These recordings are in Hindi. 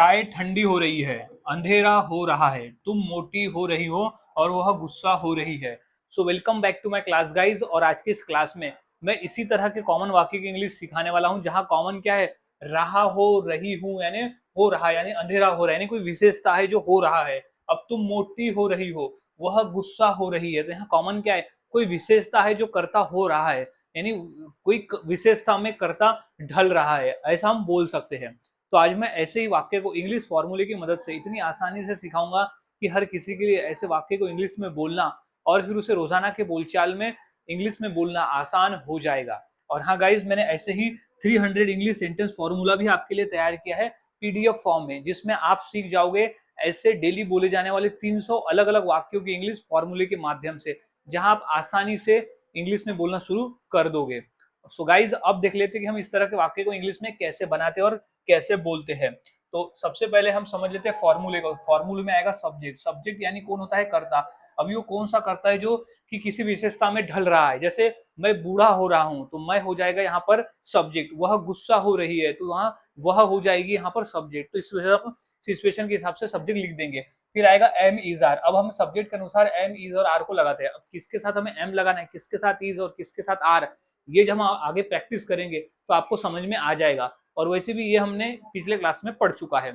चाय ठंडी हो रही है, अंधेरा हो रहा है, तुम मोटी हो रही हो और वह गुस्सा हो रही है। So welcome back to my class guys. और आज की इस क्लास में मैं इसी तरह के कॉमन वाक्य की इंग्लिश सिखाने वाला हूं, जहां कॉमन क्या है, रहा हो रही हूं, यानी हो रहा, यानी अंधेरा हो रहा है, यानी कोई विशेषता है जो हो रहा है। अब तुम मोटी हो रही हो, वह गुस्सा हो रही है, तो यहाँ कॉमन क्या है, कोई विशेषता है जो करता हो रहा है, यानी कोई विशेषता में करता ढल रहा है, ऐसा हम बोल सकते हैं। तो आज मैं ऐसे ही वाक्य को इंग्लिश फॉर्मूले की मदद से इतनी आसानी से सिखाऊंगा कि हर किसी के लिए ऐसे वाक्य को इंग्लिश में बोलना और फिर उसे रोजाना के बोलचाल में इंग्लिश में बोलना आसान हो जाएगा। और हाँ गाइज, मैंने ऐसे ही 300 इंग्लिश सेंटेंस फॉर्मूला भी आपके लिए तैयार किया है पीडीएफ फॉर्म में, जिसमें आप सीख जाओगे ऐसे डेली बोले जाने वाले 300 अलग अलग वाक्यों की इंग्लिश फॉर्मूले के माध्यम से, जहां आप आसानी से इंग्लिश में बोलना शुरू कर दोगे। सो गाइज, अब देख लेते हैं कि हम इस तरह के वाक्य को इंग्लिश में कैसे बनाते हैं और कैसे बोलते हैं। तो सबसे पहले हम समझ लेते हैं फॉर्मूले को। फॉर्मूले में आएगा सब्जेक्ट। सब्जेक्ट यानी कौन होता है, कर्ता। अब ये कौन सा कर्ता है जो कि किसी विशेषता में ढल रहा है। जैसे मैं बूढ़ा हो रहा हूं, तो मैं हो जाएगा यहाँ पर सब्जेक्ट। वह गुस्सा हो रही है, तो वहां वह हो जाएगी यहाँ पर सब्जेक्ट। तो इस वजह से सिचुएशन के हिसाब से सब्जेक्ट लिख देंगे। फिर आएगा एम इज आर। अब हम सब्जेक्ट के अनुसार एम इज और आर को लगाते हैं। अब किसके साथ हमें एम लगाना है, किसके साथ इज और किसके साथ आर, ये जब हम आगे प्रैक्टिस करेंगे तो आपको समझ में आ जाएगा। और वैसे भी ये हमने पिछले क्लास में पढ़ चुका है।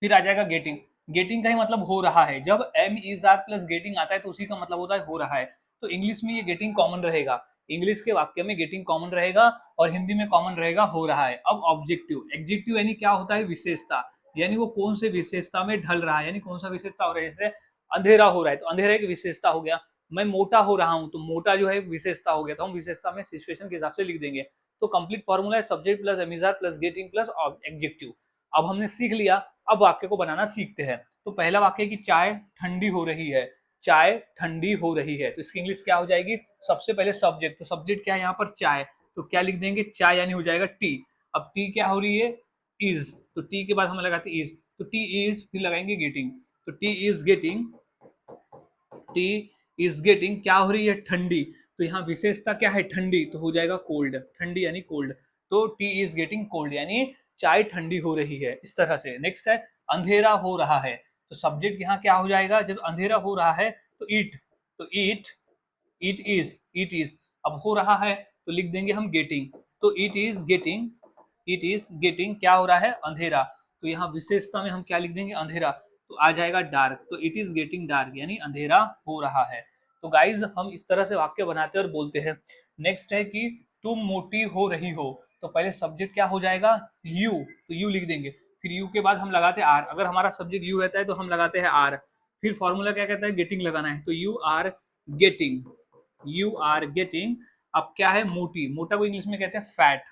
फिर आ जाएगा गेटिंग। गेटिंग का ही मतलब हो रहा है। जब am is are plus getting आता है तो उसी का मतलब होता है हो रहा है। तो इंग्लिश में ये गेटिंग कॉमन रहेगा। इंग्लिश के वाक्य में गेटिंग कॉमन रहेगा और हिंदी में कॉमन रहेगा हो रहा है। अब ऑब्जेक्टिव। एग्जेक्टिव यानी क्या होता है, विशेषता, यानी वो कौन से विशेषता में ढल रहा है, यानी कौन सा विशेषता हो रहा है। जैसे अंधेरा हो रहा है तो अंधेरा एक विशेषता हो गया। मैं मोटा हो रहा हूं तो मोटा जो है विशेषता हो गया। तो हम विशेषता में सिचुएशन के हिसाब से लिख देंगे। तो कंप्लीट फॉर्मूला है सब्जेक्ट प्लस एमिजार प्लस गेटिंग प्लस एग्जेक्टिव। अब हमने सीख लिया, अब वाक्य को बनाना सीखते हैं। तो पहला वाक्य की चाय ठंडी हो रही है। चाय ठंडी हो रही है, तो इसकी इंग्लिश क्या हो जाएगी। सबसे पहले सब्जेक्ट, तो सब्जेक्ट क्या है यहाँ पर, चाय। तो क्या लिख देंगे, चाय, यानी हो जाएगा टी। अब टी क्या हो रही है, इज। तो टी के बाद हम लगाते इज, तो टी इज, फिर लगाएंगे गेटिंग। तो T is getting, T is getting क्या हो रही है, ठंडी। तो यहाँ विशेषता क्या है, ठंडी, तो हो जाएगा कोल्ड। ठंडी यानी कोल्ड। तो टी इज गेटिंग कोल्ड, यानी चाय ठंडी हो रही है। इस तरह से। नेक्स्ट है अंधेरा हो रहा है। तो सब्जेक्ट यहाँ क्या हो जाएगा, जब अंधेरा हो रहा है तो ईट। तो ईट, इट इज। अब हो रहा है तो लिख देंगे हम गेटिंग। तो it is getting, it is getting क्या हो रहा है, अंधेरा। तो यहाँ विशेषता में हम क्या लिख देंगे, अंधेरा। तो आ जाएगा डार्क। तो इट इज गेटिंग डार्क, यानी अंधेरा हो रहा है। तो गाइज, हम इस तरह से वाक्य बनाते और बोलते हैं। नेक्स्ट है कि तुम मोटी हो रही हो। तो पहले सब्जेक्ट क्या हो जाएगा, यू। तो यू लिख देंगे। फिर यू के बाद हम लगाते हैं आर। अगर हमारा सब्जेक्ट यू रहता है तो हम लगाते हैं आर। फिर फॉर्मूला क्या कहता है, गेटिंग लगाना है। तो you are getting, you are getting. अब क्या है, मोटी। मोटा को इंग्लिश में कहते हैं फैट।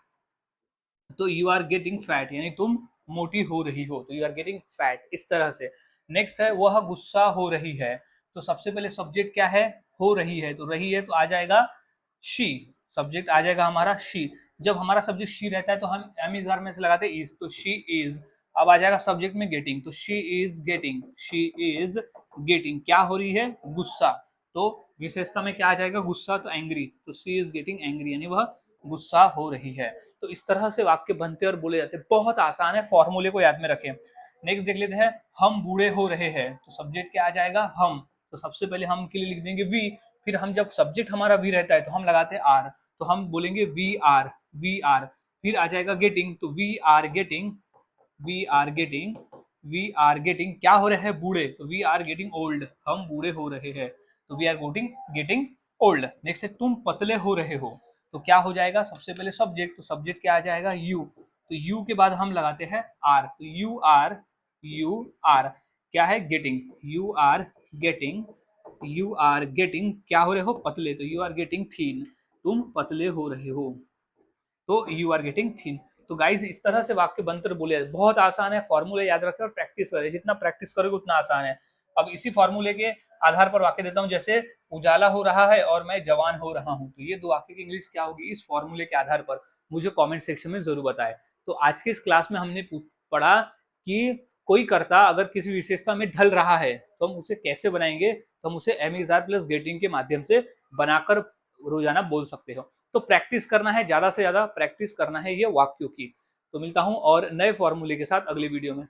तो यू आर गेटिंग फैट, यानी तुम मोटी हो रही हो। तो यू आर गेटिंग फैट, इस तरह से। नेक्स्ट है वह गुस्सा हो रही है। तो सबसे पहले सब्जेक्ट क्या है, हो रही है। तो रही है तो आ जाएगा शी। सब्जेक्ट आ जाएगा हमारा शी। जब हमारा सब्जेक्ट शी रहता है तो हम एम इज आर में से लगाते हैं इज। तो शी इज। अब आ जाएगा सब्जेक्ट में गेटिंग। तो she is getting, she is getting क्या हो रही है, गुस्सा। तो विशेषता में क्या आ जाएगा, गुस्सा। तो एंग्री। तो शी इज गेटिंग एंग्री, यानी वह गुस्सा हो रही है। तो इस तरह से वाक्य बनते और बोले जाते हैं। बहुत आसान है, फॉर्मूले को याद में रखें। नेक्स्ट देख लेते हैं, हम बूढ़े हो रहे हैं। तो सब्जेक्ट क्या आ जाएगा, हम। तो सबसे पहले हम के लिए लिख देंगे वी। फिर हम जब सब्जेक्ट हमारा वी रहता है तो हम लगाते हैं आर। तो हम बोलेंगे वी आर, वी आर। फिर आ जाएगा गेटिंग। तो we are getting, we are getting, we are getting क्या हो रहे हैं, बूढ़े। तो वी आर गेटिंग ओल्ड, हम बूढ़े हो रहे हैं। तो we are getting old. Next है तुम पतले हो रहे हो। तो क्या हो जाएगा, सबसे पहले सब्जेक्ट। तो सब्जेक्ट क्या आ जाएगा, यू। तो यू के बाद हम लगाते हैं आर। तो यू आर, यू आर क्या है, getting. You are getting, you are getting क्या हो रहे हो, पतले। तो यू आर गेटिंग थीन, तुम पतले हो रहे हो। तो यू आर गेटिंग थीन। तो गाइज, इस तरह से वाक्य बनकर बोले। बहुत आसान है, फॉर्मूले याद रखें और प्रैक्टिस करें। जितना प्रैक्टिस करोगे उतना आसान है। अब इसी फॉर्मूले के आधार पर वाक्य देता हूं। जैसे उजाला हो रहा है और मैं जवान हो रहा हूं। तो ये दो वाक्य की इंग्लिश क्या होगी, इस फॉर्मूले के आधार पर मुझे कमेंट सेक्शन में जरूर बताएं। तो आज की इस क्लास में हमने पढ़ा कि कोई कर्ता अगर किसी विशेषता में ढल रहा है तो हम उसे कैसे बनाएंगे। तो हम उसे am is are plus getting के माध्यम से बनाकर रोजाना बोल सकते हो। तो प्रैक्टिस करना है, ज्यादा से ज्यादा प्रैक्टिस करना है ये वाक्यों की। तो मिलता हूं और नए फॉर्मूले के साथ अगले वीडियो में।